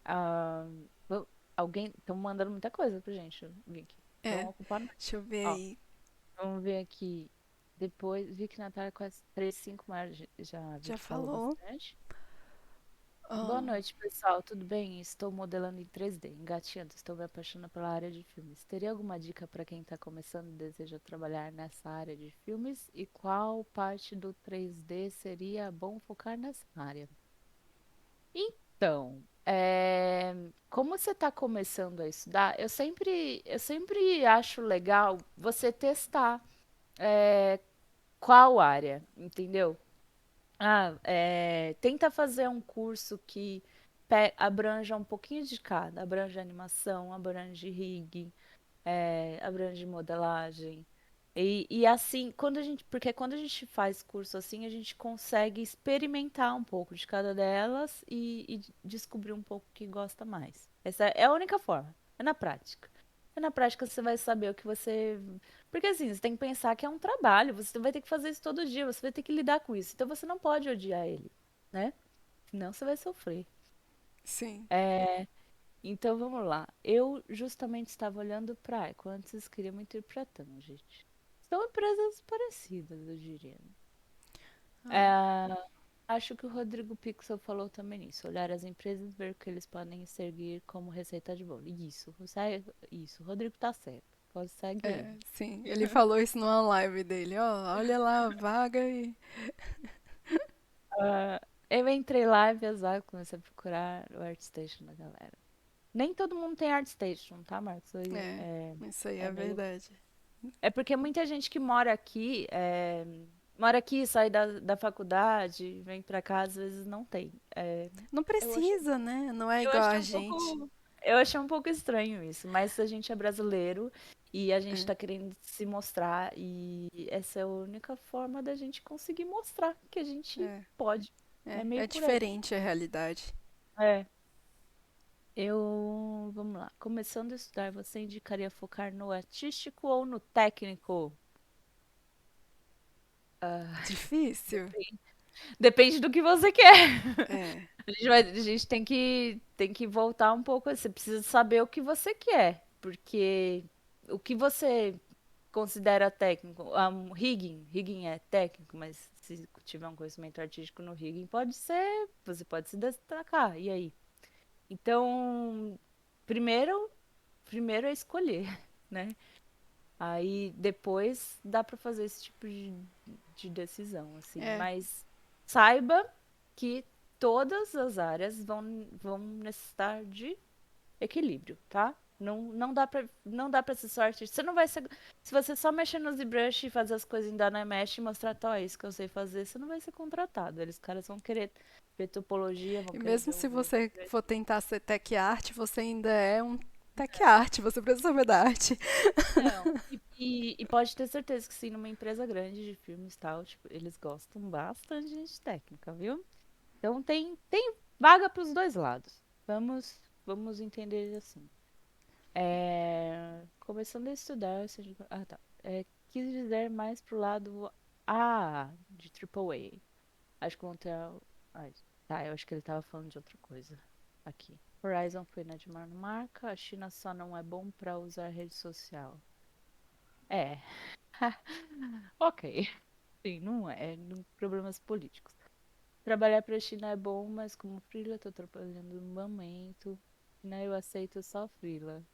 Ah, alguém. Estão mandando muita coisa pra gente, Vicky. Vão É, ocupar nós. deixa eu ver Ó, aí. vamos ver aqui. Depois, Vicky Natália com as 3-5 mais já a Já Vicky falou falou? bastante. Boa Ahn, noite, pessoal. Tudo bem? Estou modelando em 3D, engateando, estou me apaixonando pela área de filmes. Teria alguma dica para quem está começando e deseja trabalhar nessa área de filmes? E qual parte do 3D seria bom focar nessa área? Então, como você está começando a estudar, eu sempre acho legal você testar qual área, entendeu? Tenta fazer um curso que abranja um pouquinho de cada, abrange animação, abrange rig, abrange modelagem. E assim, porque quando a gente faz curso assim, a gente consegue experimentar um pouco de cada delas e descobrir um pouco o que gosta mais. Essa é a única forma, é na prática. É na prática você vai saber o que você. Porque assim, você tem que pensar que é um trabalho, você vai ter que fazer isso todo dia, você vai ter que lidar com isso. Então você não pode odiar ele, né? Senão você vai sofrer. sim. É, então vamos lá. Eu justamente estava olhando para quando vocês queriam interpretando, gente. São empresas parecidas, eu diria. Ah, É, acho que o Rodrigo Pixel falou também nisso. Olhar as empresas, ver o que eles podem seguir como receita de bolo. Isso, o Rodrigo tá certo. Pode seguir ele. sim. Ele falou isso numa live dele. Ó, olha lá a vaga e. Ah, eu entrei lá e vi as vagas, comecei a procurar o ArtStation da galera. Nem todo mundo tem ArtStation, tá, Marcos? Aí É, isso aí é é meio. verdade. É porque muita gente que mora aqui, sai da faculdade, vem pra cá, às vezes não tem. Não Eu achei, precisa, né? Não é eu igual achei a um gente. pouco, eu achei um pouco estranho isso, mas a gente é brasileiro e a gente É, tá querendo se mostrar e essa é a única forma da gente conseguir mostrar que a gente é, pode. É meio é por aí. diferente a realidade. É. Vamos lá. Começando a estudar, você indicaria focar no artístico ou no técnico? Ah, Difícil? depende. Depende do que você quer. É. A gente tem que voltar um pouco. Você precisa saber o que você quer, porque o que você considera técnico, rigging é técnico, mas se tiver um conhecimento artístico no rigging, você pode se destacar. E aí? Então, primeiro, primeiro é escolher, né? Aí depois dá para fazer esse tipo de decisão, assim. É, Mas saiba que todas as áreas vão necessitar de equilíbrio, tá? Não dá pra ser só artista. Você não vai ser. Se você só mexer no ZBrush e fazer as coisas em Dynamesh e mostrar, tó, é isso que eu sei fazer, você não vai ser contratado. Eles, caras vão querer ver topologia, vão e querer mesmo ver se o. você for tentar ser tech art, você ainda é um tech art, você precisa saber da arte. Não. E pode ter certeza que sim, numa empresa grande de filmes e tal, tipo, eles gostam bastante de gente técnica, viu? Então tem vaga para os dois lados. Vamos entender assim. Começando a estudar, tá. Quis dizer mais pro lado A de Triple A. Acho que vão ter. Ai, tá, eu acho que ele tava falando de outra coisa aqui. Horizon foi na de marca, a China só não é bom para usar rede social. É. Ok. Sim, não é. Problemas políticos. Trabalhar para a China é bom, mas como freela, tô trabalhando no momento. Né, eu aceito só freela.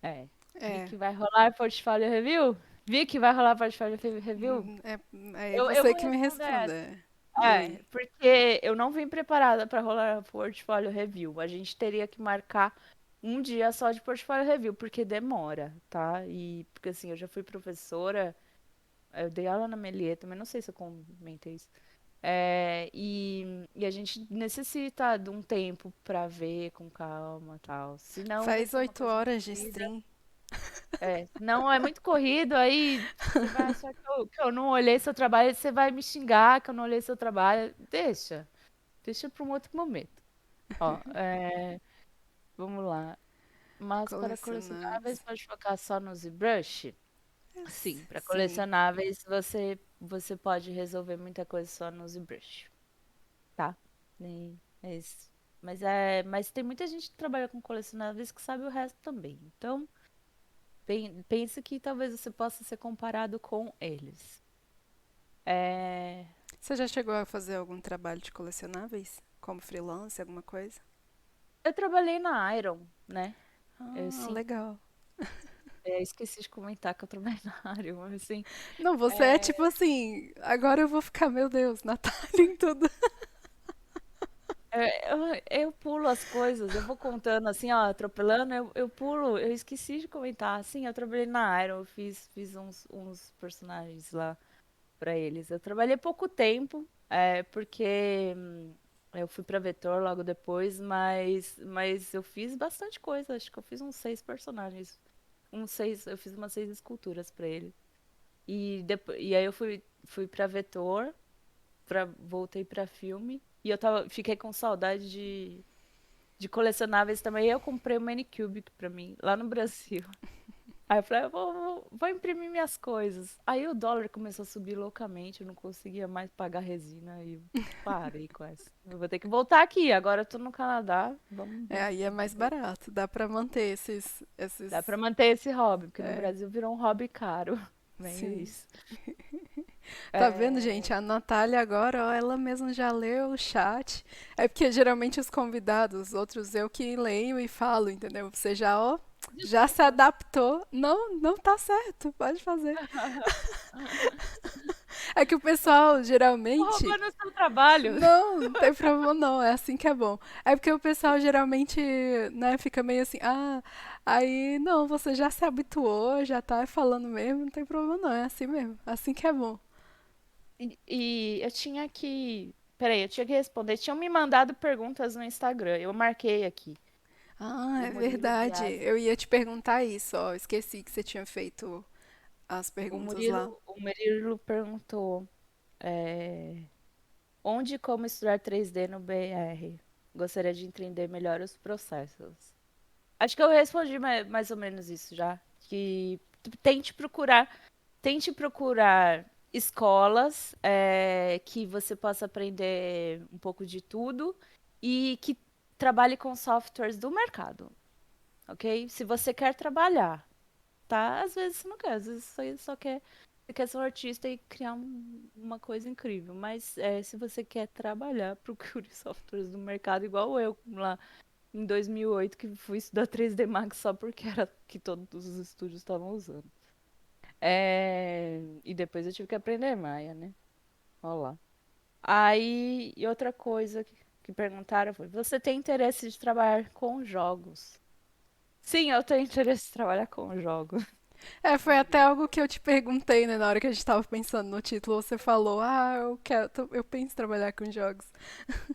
É. Vi É, que vai rolar portfólio review? Vi que vai rolar portfólio review? é, é Eu você vou que me responder essa. responder. E aí? Porque eu não vim preparada para rolar portfólio review. A gente teria que marcar um dia só de portfólio review, porque demora, tá? E porque assim, eu já fui professora. Eu dei aula na Melier também, não sei se eu comentei isso. E a gente necessita de um tempo pra ver com calma e tal. Senão vai Faz ser uma oito coisa muito horas de corrida. stream. Não é muito corrido, aí você vai achar que eu não olhei seu trabalho, você vai me xingar que eu não olhei seu trabalho. Deixa para um outro momento. Ó, vamos lá. Mas para colecionáveis, Colecionáveis. pode focar só no ZBrush? Sim, para Sim. colecionáveis você pode resolver muita coisa só no ZBrush, tá? É isso. Mas tem muita gente que trabalha com colecionáveis que sabe o resto também. Então, pense que talvez você possa ser comparado com eles. É, Você já chegou a fazer algum trabalho de colecionáveis? Como freelance, alguma coisa? eu trabalhei na Iron, né? Eu Ah, sim, legal. esqueci de comentar que eu trabalhei na Iron, mas assim, Não, você é tipo é, assim, agora eu vou ficar, meu Deus, Natália em tudo. eu pulo as coisas, eu vou contando assim, ó, atropelando, eu pulo, eu esqueci de comentar. Sim, eu trabalhei na Iron, eu fiz uns personagens lá pra eles. Eu trabalhei pouco tempo, porque eu fui pra Vetor logo depois, mas eu fiz bastante coisa, acho que eu fiz uns 6 personagens. Eu fiz umas 6 esculturas pra ele. E aí eu fui pra Vetor, voltei pra filme. E fiquei com saudade de colecionáveis também. E eu comprei o Manicubic pra mim, lá no Brasil. Aí eu falei, vou imprimir minhas coisas. Aí o dólar começou a subir loucamente, eu não conseguia mais pagar resina e eu parei com essa. Eu vou ter que voltar aqui, agora eu tô no Canadá, vamos É, ver. aí é mais barato, dá pra manter esses, Dá pra manter esse hobby, porque no é, Brasil virou um hobby caro. Meio sim. isso. Tá vendo, É, gente? A Natália agora, ó, ela mesma já leu o chat. É porque geralmente os convidados, os outros eu que leio e falo, entendeu? Você já, ó, já se desculpa. adaptou. Não, não tá certo, pode fazer. É que o pessoal Tô geralmente. roubando o seu trabalho. Não, não tem problema não, é assim que é bom. É porque o pessoal geralmente, né, fica meio assim, ah, aí não, você já se habituou, já tá falando mesmo, não tem problema não, é assim mesmo, assim que é bom. E eu tinha que. Peraí, eu tinha que responder. Tinham me mandado perguntas no Instagram. Eu marquei aqui. Ah, O é Murilo verdade. Biasi. Eu ia te perguntar isso, ó. Esqueci que você tinha feito as O perguntas lá. Murilo, o Murilo perguntou é, onde e como estudar 3D no BR. Gostaria de entender melhor os processos. Acho que eu respondi mais ou menos isso já. Que tente procurar escolas que você possa aprender um pouco de tudo e que trabalhe com softwares do mercado, ok? Se você quer trabalhar, tá? Às vezes você não quer, às vezes você só quer, você quer ser um artista e criar uma coisa incrível. Mas se você quer trabalhar, procure softwares do mercado, igual eu lá em 2008, que fui estudar 3D Max só porque era que todos os estúdios estavam usando. E depois eu tive que aprender Maia, né? Olha lá. Aí, e outra coisa que perguntaram foi: você tem interesse de trabalhar com jogos? Sim, eu tenho interesse de trabalhar com jogos. É, foi até algo que eu te perguntei, né, na hora que a gente tava pensando no título. Você falou, ah, eu quero, eu penso em trabalhar com jogos.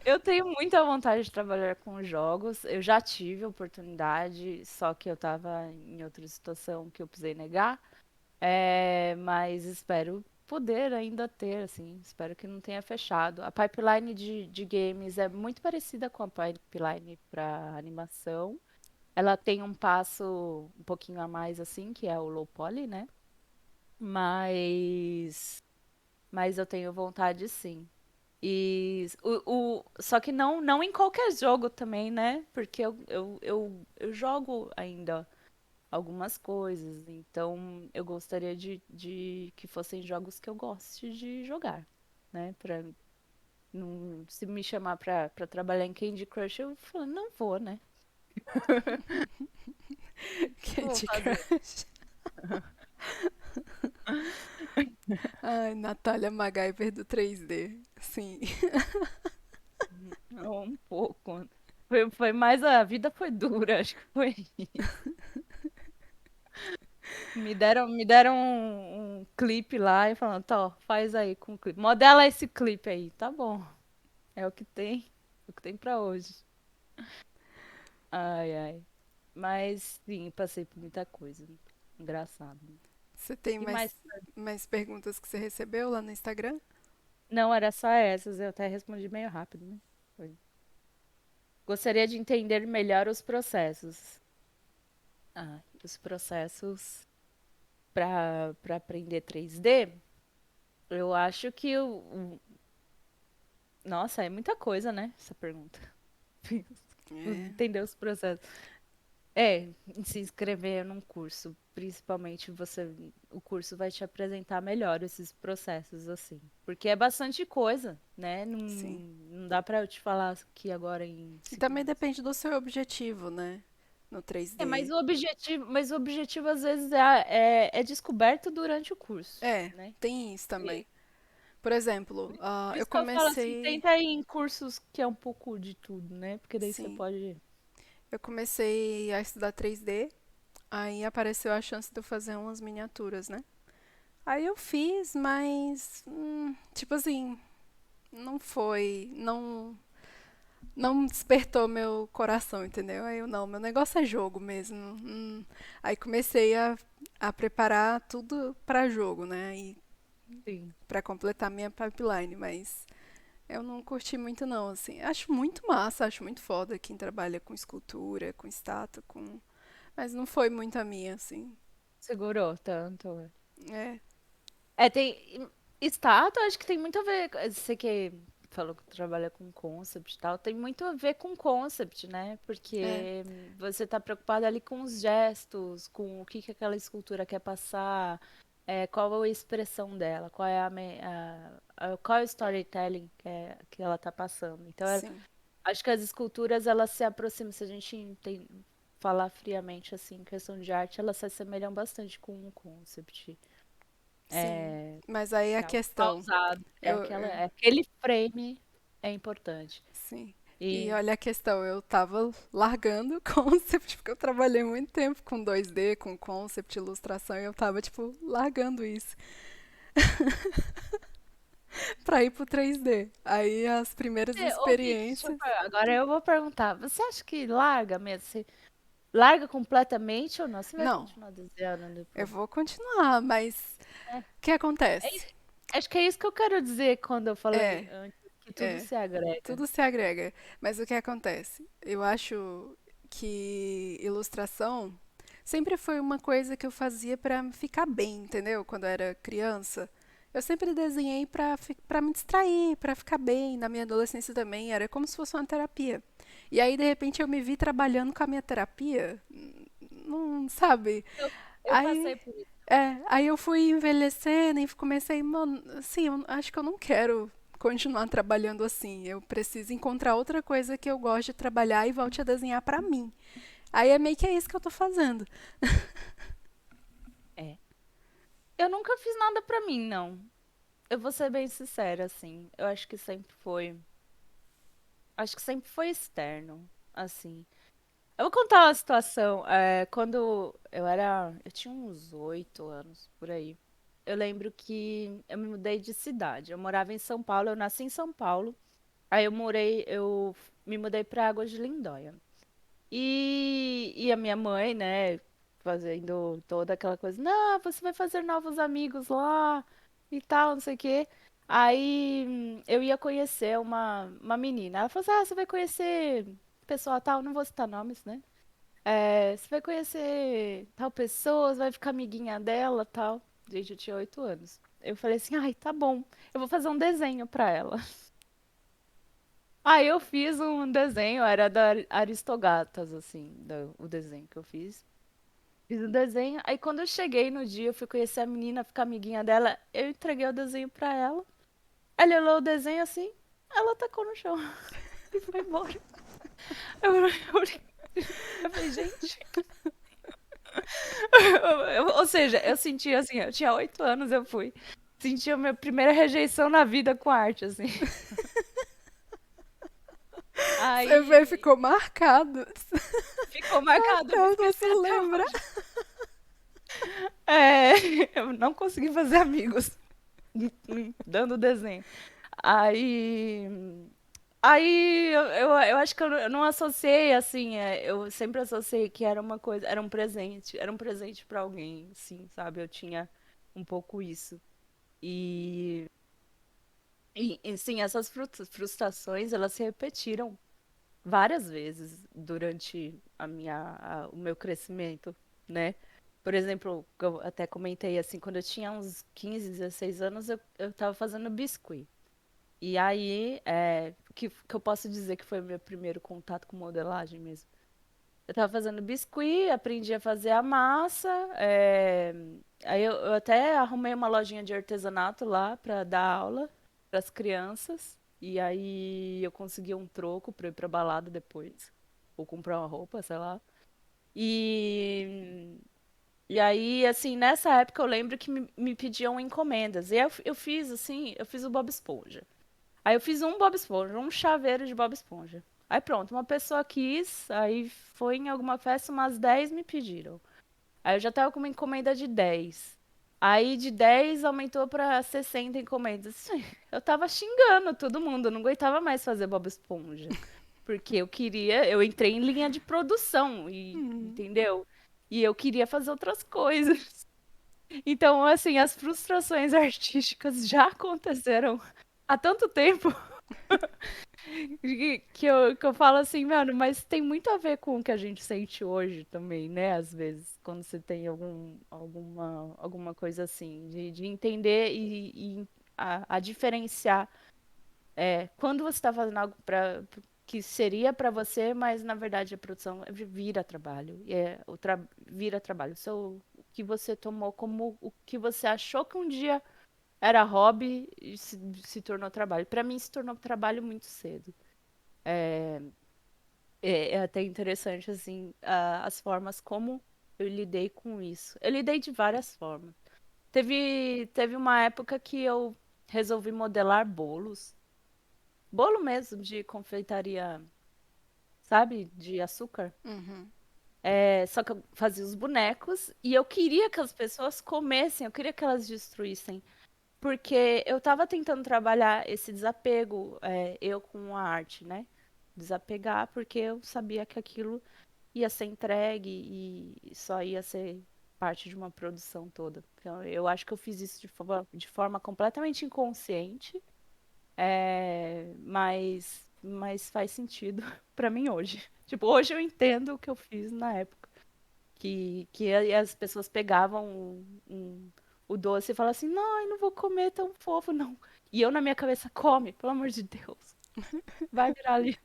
Eu tenho muita vontade de trabalhar com jogos. Eu já tive a oportunidade, só que eu tava em outra situação que eu precisei negar. Mas espero poder ainda ter, assim. Espero que não tenha fechado. A pipeline de games é muito parecida com a pipeline para animação. Ela tem um passo um pouquinho a mais, assim, que é o low poly, né? Mas, mas eu tenho vontade, sim. Só que não em qualquer jogo também, né? Porque eu jogo ainda algumas coisas. Então, eu gostaria de que fossem jogos que eu goste de jogar, né? Se me chamar pra trabalhar em Candy Crush, eu falo, não vou, né? O que eu vou Candy fazer? Crush. Ai, Natália MacGyver do 3D. Sim. Um pouco. Foi mais a vida foi dura, acho que foi isso. Me deram um clipe lá e falaram, tá, ó, faz aí com o clipe. Modela esse clipe aí, tá bom. É o que tem pra hoje. Ai, ai. Mas sim, passei por muita coisa. Engraçado. Você tem E mais? mais perguntas que você recebeu lá no Instagram? Não, era só essas, eu até respondi meio rápido, né? Foi. Gostaria de entender melhor os processos. Os processos para aprender 3D, eu acho que Nossa, é muita coisa, né? Essa pergunta. É, entender os processos. É, se inscrever num curso, principalmente o curso vai te apresentar melhor esses processos assim, porque é bastante coisa, né? Não, sim. não dá pra eu te falar aqui agora em E também segundos. depende do seu objetivo, né? No É, 3D. mas o objetivo às vezes é descoberto durante o curso, É, né? tem isso também. E Por exemplo, por eu isso que eu falo assim, comecei. tenta ir em cursos que é um pouco de tudo, né? Porque daí você Sim, pode. eu comecei a estudar 3D, aí apareceu a chance de eu fazer umas miniaturas, né? Aí eu fiz, mas. Tipo assim, não foi. Não despertou meu coração, entendeu? Aí eu, não, meu negócio é jogo mesmo. Aí comecei a preparar tudo pra jogo, né? E Sim. pra completar minha pipeline, mas eu não curti muito não, assim. Acho muito massa, acho muito foda quem trabalha com escultura, com estátua, com... Mas não foi muito a minha, assim. Segurou tanto. É, É, tem. Estátua, acho que tem muito a ver. Você que falou que trabalha com concept e tal, tem muito a ver com concept, né? é, Porque você tá preocupado ali com os gestos, com o que que aquela escultura quer passar, qual a expressão dela, qual é qual é o storytelling que ela tá passando. Então, sim, acho que as esculturas, elas se aproximam, se a gente falar friamente, assim, em questão de arte, elas se assemelham bastante com o concept. sim. É, Mas aí a é algo questão, pausado. eu Aquele frame é importante. sim. E E olha a questão, eu tava largando o concept, porque eu trabalhei muito tempo com 2D, com concept, ilustração, e eu tava, tipo, largando isso pra ir pro 3D. Aí as primeiras ô, Vicky, experiências. agora eu vou perguntar. Você acha que larga mesmo? Você larga completamente ou não? Você vai Não, continuar desenhando eu depois? vou continuar, mas É, o que é acontece? isso- acho que é isso que eu quero dizer quando eu falei É, antes, que tudo é, se agrega. tudo se agrega. Mas o que acontece? Eu acho que ilustração sempre foi uma coisa que eu fazia pra ficar bem, entendeu? Quando eu era criança. Eu sempre desenhei pra me distrair, pra ficar bem. Na minha adolescência também era como se fosse uma terapia. E aí, de repente, eu me vi trabalhando com a minha terapia, não sabe? Eu Aí, passei por isso. aí eu fui envelhecendo e comecei, mano, assim, eu acho que eu não quero continuar trabalhando assim. Eu preciso encontrar outra coisa que eu goste de trabalhar e volte a desenhar pra mim. Aí é meio que é isso que eu tô fazendo. É. Eu nunca fiz nada pra mim, não. Eu vou ser bem sincera, assim. Eu acho que sempre foi. Acho que sempre foi externo, assim. Eu vou contar uma situação. Quando eu tinha uns 8 anos por aí. Eu lembro que eu me mudei de cidade. Eu morava em São Paulo, eu nasci em São Paulo. Aí eu me mudei para Águas de Lindóia. E a minha mãe, né, fazendo toda aquela coisa, não, você vai fazer novos amigos lá e tal, não sei o quê. Aí eu ia conhecer uma menina. Ela falou assim, você vai conhecer pessoa tal, não vou citar nomes, né? Você vai conhecer tal pessoa, você vai ficar amiguinha dela, tal. Gente, eu tinha 8 anos. Eu falei assim, ai, tá bom, eu vou fazer um desenho pra ela. Aí eu fiz um desenho, era da Aristogatas, assim, o desenho que eu fiz. Fiz um desenho, aí quando eu cheguei no dia, eu fui conhecer a menina, ficar amiguinha dela, eu entreguei o desenho pra ela. Ela olhou o desenho assim, ela tacou no chão e foi embora. Eu falei, gente. Ou seja, eu senti assim, eu tinha 8 anos, eu fui. Senti a minha primeira rejeição na vida com arte, assim. Você vê, Aí ficou marcado. ficou marcado, eu não Até você esqueci até lembra. hoje. É, eu não consegui fazer amigos dando desenho. Aí, eu acho que eu não associei assim, eu sempre associei que era uma coisa, era um presente para alguém, sim, sabe? Eu tinha um pouco isso. E, sim, essas frustrações, elas se repetiram várias vezes durante o meu crescimento, né? Por exemplo, eu até comentei assim, quando eu tinha uns 15, 16 anos, eu tava fazendo biscuit. E aí, que eu posso dizer que foi o meu primeiro contato com modelagem mesmo. Eu tava fazendo biscuit, aprendi a fazer a massa. Aí eu até arrumei uma lojinha de artesanato lá pra dar aula pras crianças. E aí eu consegui um troco pra ir pra balada depois. Ou comprar uma roupa, sei lá. E, e aí, assim, nessa época eu lembro que me pediam encomendas. E eu fiz, assim, eu fiz o Bob Esponja. Aí eu fiz um Bob Esponja, um chaveiro de Bob Esponja. Aí pronto, uma pessoa quis, aí foi em alguma festa, umas 10 me pediram. Aí eu já tava com uma encomenda de 10. Aí de 10 aumentou pra 60 encomendas. Eu tava xingando todo mundo, eu não aguentava mais fazer Bob Esponja. Porque eu entrei em linha de produção, entendeu? E eu queria fazer outras coisas. Então, assim, as frustrações artísticas já aconteceram há tanto tempo que eu falo assim, mano, mas tem muito a ver com o que a gente sente hoje também, né? Às vezes, quando você tem alguma coisa assim, de entender e a diferenciar quando você está fazendo algo que seria para você, mas na verdade a produção vira trabalho. Vira trabalho. O que você tomou como o que você achou que um dia era hobby e se tornou trabalho. Para mim, se tornou trabalho muito cedo. É até interessante, assim, as formas como eu lidei com isso. Eu lidei de várias formas. Teve uma época que eu resolvi modelar bolos. Bolo mesmo de confeitaria, sabe? De açúcar. Uhum. Só que eu fazia os bonecos e eu queria que as pessoas comessem, eu queria que elas destruíssem. Porque eu tava tentando trabalhar esse desapego, eu com a arte, né? Desapegar, porque eu sabia que aquilo ia ser entregue e só ia ser parte de uma produção toda. Então, eu acho que eu fiz isso de forma completamente inconsciente, mas faz sentido pra mim hoje. Tipo, hoje eu entendo o que eu fiz na época. Que as pessoas pegavam o doce e falavam assim, não, eu não vou comer tão fofo, não. E eu na minha cabeça, come, pelo amor de Deus. Vai virar ali.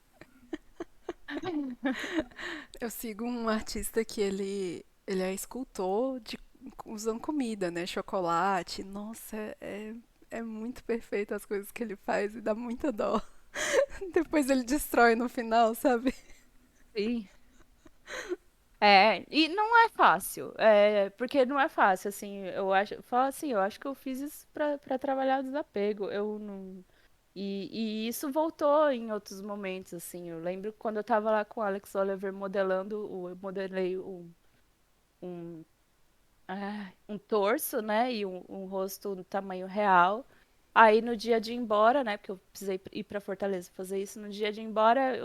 Eu sigo um artista que ele é escultor usando comida, né? Chocolate. Nossa, é muito perfeito as coisas que ele faz e dá muita dó. Depois ele destrói no final, sabe? Sim. E não é fácil, porque não é fácil, assim, falo assim, eu acho que eu fiz isso pra trabalhar o desapego, eu não, e isso voltou em outros momentos, assim, eu lembro quando eu tava lá com o Alex Oliver modelando, eu modelei um, um torso, né, e um rosto no tamanho real, aí no dia de ir embora, né, porque eu precisei ir pra Fortaleza fazer isso, no dia de ir embora,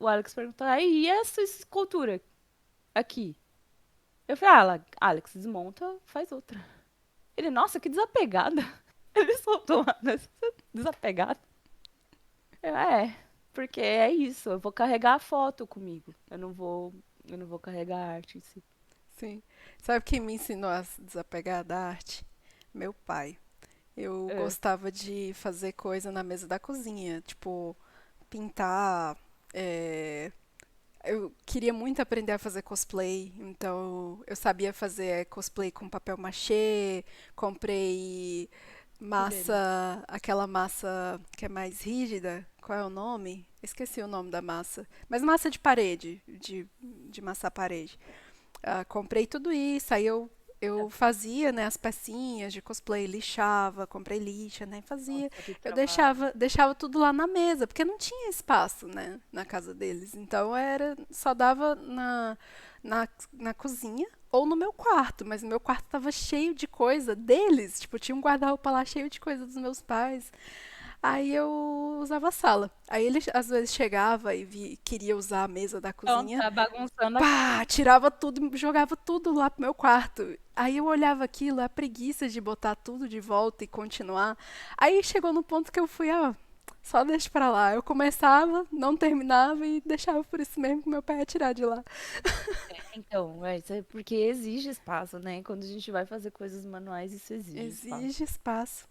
o Alex perguntou, aí, e essa escultura aqui? Eu falei, Alex, desmonta, faz outra. Ele, nossa, que desapegada. Ele soltou uma dessa, desapegada. Porque é isso, eu vou carregar a foto comigo. Eu não vou carregar a arte em si. Sim. Sabe quem me ensinou a se desapegar da arte? Meu pai. Eu É, gostava de fazer coisa na mesa da cozinha, tipo pintar. Eu queria muito aprender a fazer cosplay, então eu sabia fazer cosplay com papel machê, comprei que delícia. massa, aquela massa que é mais rígida, qual é o nome? Esqueci o nome da massa, mas massa de parede, de massa parede. Comprei tudo isso, aí eu fazia, né, as pecinhas de cosplay, lixava, comprei lixa, né, fazia. Nossa, que Eu trabalho. deixava tudo lá na mesa, porque não tinha espaço, né, na casa deles. Então só dava na cozinha ou no meu quarto, mas o meu quarto tava cheio de coisa deles, tipo, tinha um guarda-roupa lá cheio de coisa dos meus pais. Aí eu usava a sala. Aí ele às vezes chegava e queria usar a mesa da Então, cozinha, tá bagunçando aqui. pá, tirava tudo, jogava tudo lá pro meu quarto. Aí eu olhava aquilo, a preguiça de botar tudo de volta e continuar. Aí chegou no ponto que eu fui, só deixa pra lá. Eu começava, não terminava e deixava por isso mesmo que meu pai ia tirar de lá. Então, isso é porque exige espaço, né? Quando a gente vai fazer coisas manuais, isso exige espaço. Exige espaço.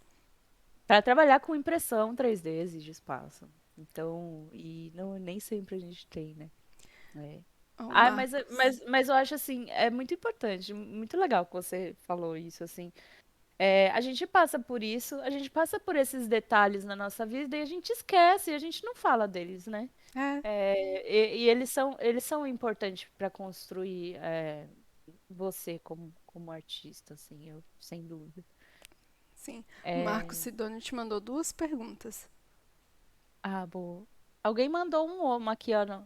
Para trabalhar com impressão 3D exige espaço. Então, e não, nem sempre a gente tem, né? É. Ô, Ah, Marcos. mas eu acho assim, é muito importante, muito legal que você falou isso, assim. A gente passa por isso, a gente passa por esses detalhes na nossa vida e a gente esquece, a gente não fala deles, né? É, E eles são importantes para construir você como artista, assim, eu, sem dúvida. sim. O Marcos É, Sidônio te mandou duas perguntas. boa. Alguém mandou um omo aqui, ó.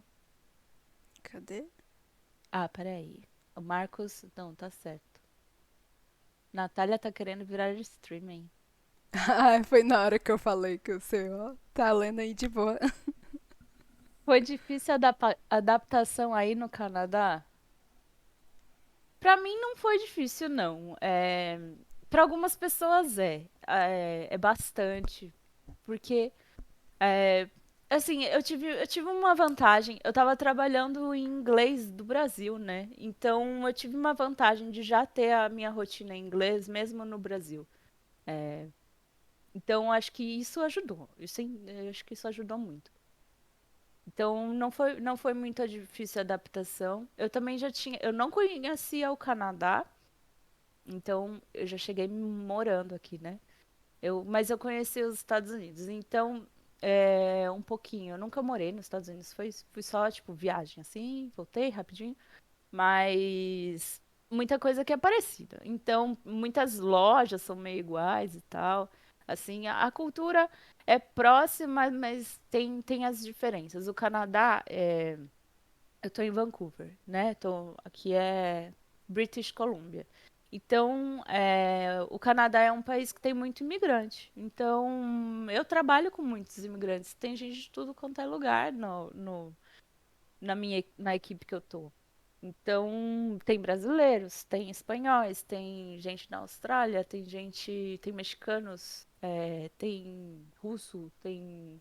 Cadê? Peraí. O Marcos. Não, tá certo. Natália tá querendo virar streaming. Ah, foi na hora que eu falei que o seu, ó, tá lendo aí de boa. Foi difícil a adaptação aí no Canadá? Pra mim não foi difícil, não. Para algumas pessoas é bastante. Porque, é, assim, eu tive uma vantagem. Eu tava trabalhando em inglês do Brasil, né? Então eu tive uma vantagem de já ter a minha rotina em inglês, mesmo no Brasil. Então acho que isso ajudou. Eu acho que isso ajudou muito. Então não foi muito difícil a adaptação. Eu também já tinha, eu não conhecia o Canadá, então eu já cheguei morando aqui, né? Mas eu conheci os Estados Unidos, então um pouquinho. Eu nunca morei nos Estados Unidos, fui só tipo viagem assim, voltei rapidinho, mas muita coisa que é parecida. Então muitas lojas são meio iguais e tal. Assim, a cultura é próxima, mas tem as diferenças. O Canadá eu tô em Vancouver, né? Aqui é British Columbia. Então, o Canadá é um país que tem muito imigrante. Então, eu trabalho com muitos imigrantes. Tem gente de tudo quanto é lugar na equipe que eu tô. Então, tem brasileiros, tem espanhóis, tem gente da Austrália, tem mexicanos, tem russo, tem,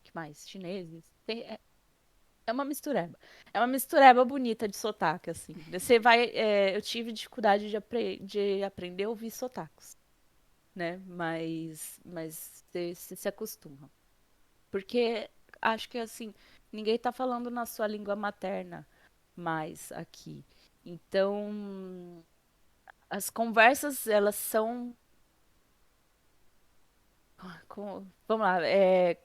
que mais? Chineses. É uma mistureba. É uma mistureba bonita de sotaque, assim. Eu tive dificuldade de aprender a ouvir sotaques, né? Mas você se acostuma. Porque acho que, assim, ninguém tá falando na sua língua materna mais aqui. Então, as conversas, elas são. Vamos lá,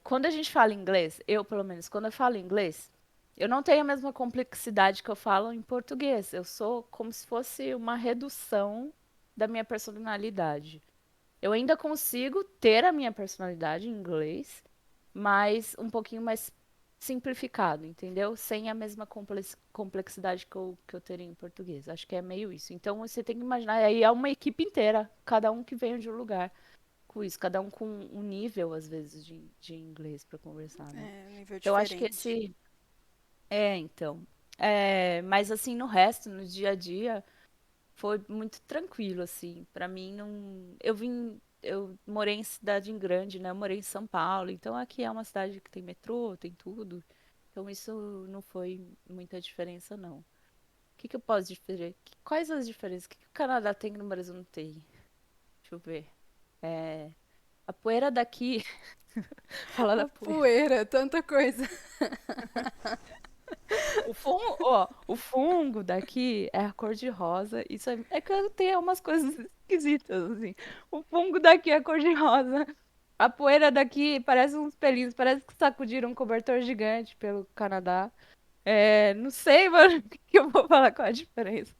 quando a gente fala inglês, eu, pelo menos, quando eu falo inglês, eu não tenho a mesma complexidade que eu falo em português. Eu sou como se fosse uma redução da minha personalidade. Eu ainda consigo ter a minha personalidade em inglês, mas um pouquinho mais simplificado, entendeu? Sem a mesma complexidade que eu teria em português. Acho que é meio isso. Então você tem que imaginar, aí é uma equipe inteira, cada um que veio de um lugar com isso, cada um com um nível, às vezes, de inglês para conversar, né? É, nível Então acho que diferente. então. Mas assim, no resto, no dia a dia. Foi muito tranquilo, assim. Pra mim, não. Eu morei em cidade grande, né? Eu morei em São Paulo, então aqui é uma cidade que tem metrô, tem tudo. Então isso não foi muita diferença, não. O que que eu posso diferir? Quais as diferenças? O que que o Canadá tem que no Brasil não tem? Deixa eu ver. É, a poeira daqui. Falar da A poeira. poeira, tanta coisa. O fungo daqui é a cor de rosa. Isso é que tem umas coisas esquisitas, assim. O fungo daqui é a cor de rosa. A poeira daqui parece uns pelinhos, parece que sacudiram um cobertor gigante pelo Canadá. Não sei, mano, o que que eu vou falar com a diferença.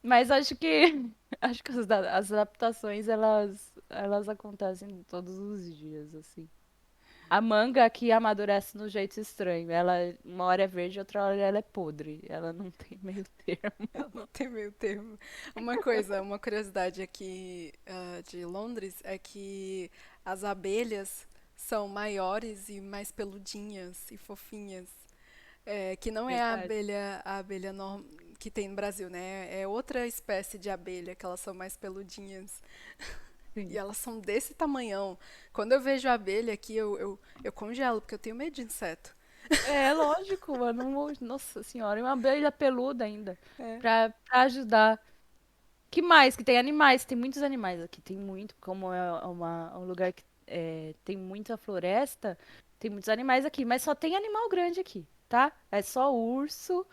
Mas acho que as adaptações elas acontecem todos os dias, assim. A manga aqui amadurece no jeito estranho. Ela uma hora é verde, outra hora ela é podre. Ela não tem meio termo. Ela não tem meio termo. Uma coisa, uma curiosidade aqui de Londres é que as abelhas são maiores e mais peludinhas e fofinhas. É, que não é Verdade. a abelha que tem no Brasil, né? É outra espécie de abelha, que elas são mais peludinhas. E Sim. elas são desse tamanhão. Quando eu vejo a abelha aqui, eu congelo, porque eu tenho medo de inseto. É lógico, mano. Nossa senhora, e uma abelha peluda ainda. É. Pra ajudar. Que mais? Que tem animais, tem muitos animais aqui. Tem muito, como é um lugar que tem muita floresta. Tem muitos animais aqui, mas só tem animal grande aqui, tá? É só urso,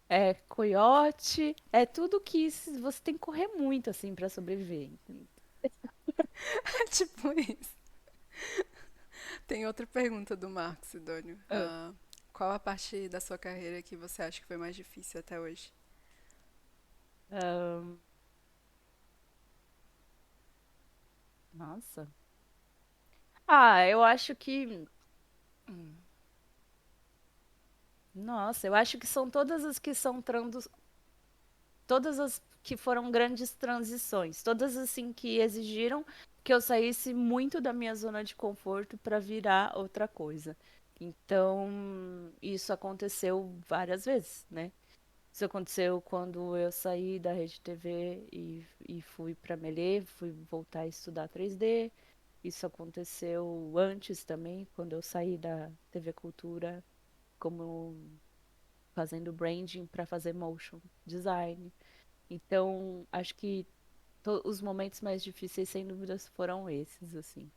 é coiote, é tudo que você tem que correr muito assim pra sobreviver. É tipo isso. Tem outra pergunta do Marcos Sidônio. Ah, Qual a parte da sua carreira que você acha que foi mais difícil até hoje? ahn, nossa. Ah, eu acho que. Nossa, eu acho que são todas as que são todas as que foram grandes transições, todas assim que exigiram que eu saísse muito da minha zona de conforto para virar outra coisa. Então, isso aconteceu várias vezes, né? Isso aconteceu quando eu saí da Rede TV e fui para Melê, fui voltar a estudar 3D. Isso aconteceu antes também, quando eu saí da TV Cultura, como fazendo branding para fazer motion design. Então, acho que os momentos mais difíceis, sem dúvidas, foram esses, assim.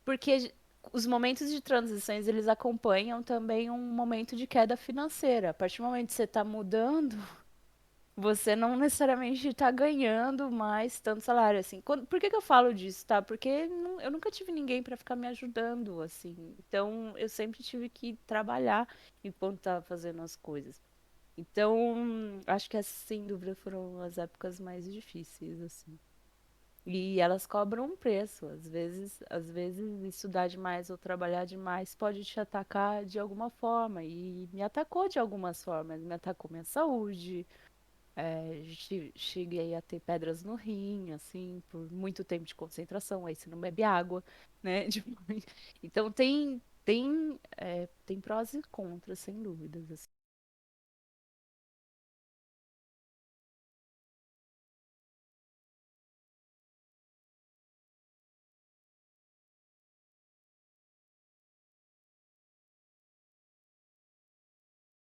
Porque os momentos de transições, eles acompanham também um momento de queda financeira. A partir do momento que você está mudando, você não necessariamente está ganhando mais tanto salário, assim. Por que que eu falo disso, tá? Porque eu nunca tive ninguém para ficar me ajudando, assim. Então, eu sempre tive que trabalhar enquanto estava fazendo as coisas. Então, acho que essas, sem dúvida, foram as épocas mais difíceis, assim. E elas cobram um preço. Às vezes estudar demais ou trabalhar demais pode te atacar de alguma forma. E me atacou de algumas formas. Me atacou minha saúde. Cheguei a ter pedras no rim, assim, por muito tempo de concentração. Aí você não bebe água, né? Então tem prós e contras, sem dúvidas, assim.